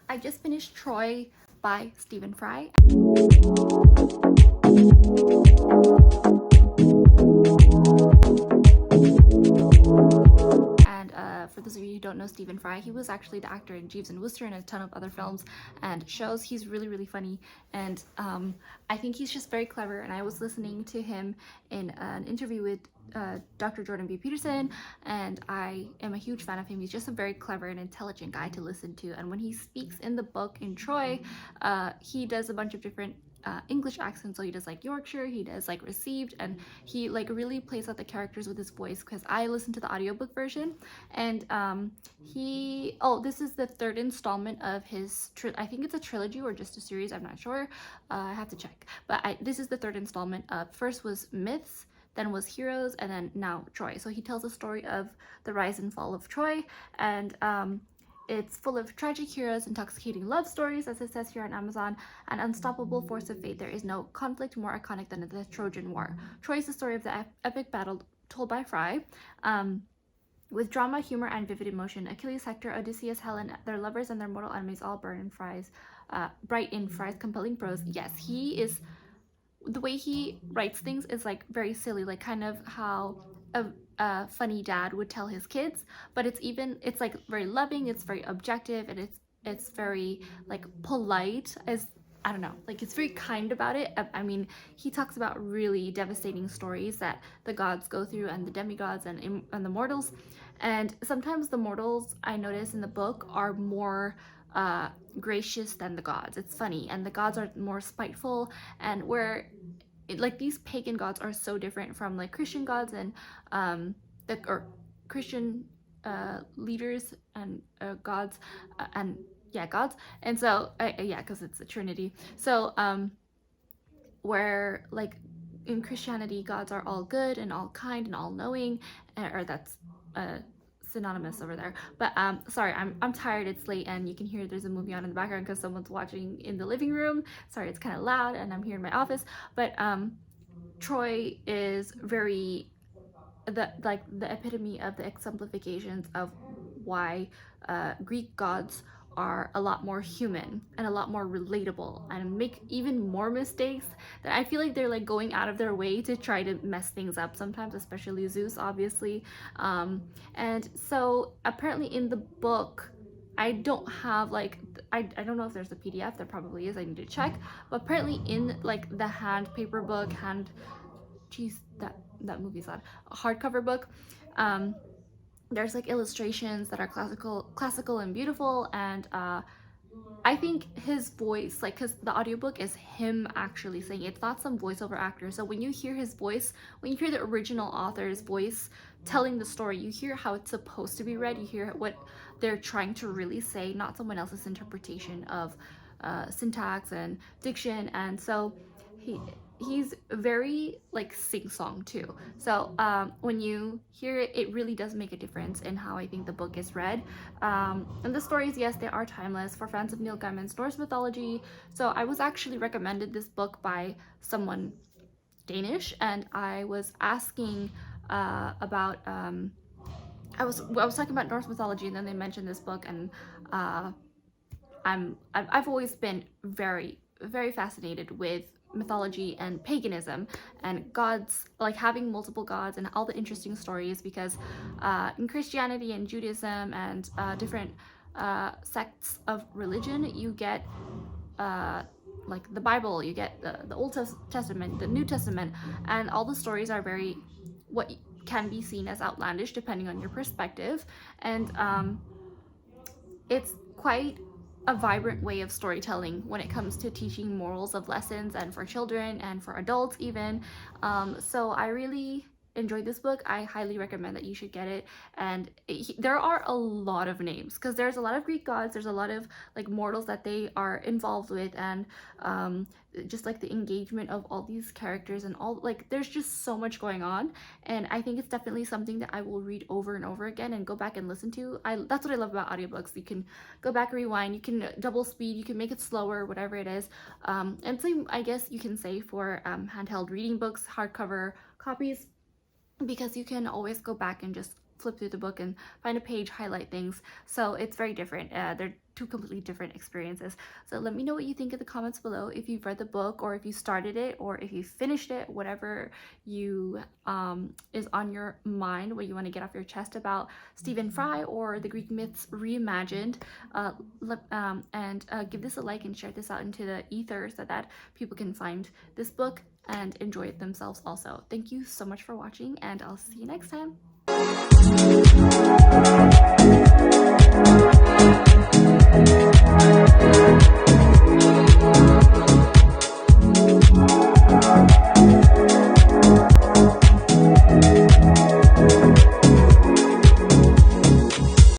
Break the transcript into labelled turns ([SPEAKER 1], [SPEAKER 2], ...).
[SPEAKER 1] I just finished Troy by Stephen Fry. And for those of you who don't know Stephen Fry, he was actually the actor in Jeeves and Wooster and a ton of other films and shows. He's really, really funny, and I think he's just very clever. And I was listening to him in an interview with Dr. Jordan B. Peterson, and I am a huge fan of him. He's just a very clever and intelligent guy to listen to. And when he speaks in the book in Troy, he does a bunch of different English accent, so he does like Yorkshire, he does like Received, and he like really plays out the characters with his voice, because I listened to the audiobook version. And this is the third installment of his I think it's a trilogy or just a series, I'm not sure, I have to check, but this is the third installment. First was Myths, then was Heroes, and then now Troy. So he tells the story of the rise and fall of Troy, and it's full of tragic heroes, intoxicating love stories, as it says here on Amazon, an unstoppable force of fate. There is no conflict more iconic than the Trojan War. Troy is the story of the epic battle told by Fry. With drama, humor, and vivid emotion, Achilles, Hector, Odysseus, Helen, their lovers, and their mortal enemies all bright in Fry's compelling prose. Yes, he is. The way he writes things is like very silly, like kind of how a funny dad would tell his kids, but it's like very loving, it's very objective, and it's very like polite, as I don't know, like it's very kind about it. I mean, he talks about really devastating stories that the gods go through, and the demigods and the mortals, and sometimes the mortals, I notice in the book, are more gracious than the gods. It's funny, and the gods are more spiteful, and where like these pagan gods are so different from like Christian gods and Christian leaders and gods and gods. And so because it's a trinity. So where like in Christianity, gods are all good and all kind and all knowing, or that's synonymous over there. But sorry, I'm tired, it's late, and you can hear there's a movie on in the background because someone's watching in the living room. Sorry, it's kind of loud, and I'm here in my office. But Troy is very the epitome of the exemplifications of why Greek gods are a lot more human and a lot more relatable and make even more mistakes that I feel like they're like going out of their way to try to mess things up sometimes, especially Zeus, obviously. And so apparently in the book, I don't have like, I don't know if there's a PDF, there probably is, I need to check, but apparently in like the paper book, that movie's loud, hardcover book, there's like illustrations that are classical and beautiful, and I think his voice, like, because the audiobook is him actually saying it. It's not some voiceover actor. So when you hear his voice, when you hear the original author's voice telling the story, you hear how it's supposed to be read, you hear what they're trying to really say, not someone else's interpretation of syntax and diction. And so he's very like sing-song too. So when you hear it, it really does make a difference in how I think the book is read. And the stories, yes, they are timeless for fans of Neil Gaiman's Norse mythology. So I was actually recommended this book by someone Danish, and I was asking about I was talking about Norse mythology, and then they mentioned this book, and I've always been very, very fascinated with mythology and paganism and gods, like having multiple gods and all the interesting stories, because in Christianity and Judaism and different sects of religion, you get like the Bible, you get the Old Testament, the New Testament, and all the stories are very what can be seen as outlandish depending on your perspective, and it's quite a vibrant way of storytelling when it comes to teaching morals of lessons, and for children and for adults even. So I really enjoyed this book. I highly recommend that you should get it. And there are a lot of names, because there's a lot of Greek gods, there's a lot of like mortals that they are involved with, and just like the engagement of all these characters, and all like there's just so much going on. And I think it's definitely something that I will read over and over again and go back and listen to. That's what I love about audiobooks. You can go back, rewind, you can double speed, you can make it slower, whatever it is. And same, I guess you can say for handheld reading books, hardcover copies, because you can always go back and just flip through the book and find a page, highlight things. So it's very different. They're two completely different experiences. So let me know what you think in the comments below, if you've read the book or if you started it or if you finished it, whatever you is on your mind, what you want to get off your chest about Stephen Fry or the Greek myths reimagined. And give this a like and share this out into the ether so that people can find this book and enjoy it themselves also. Thank you so much for watching, and I'll see you next time. Thank you.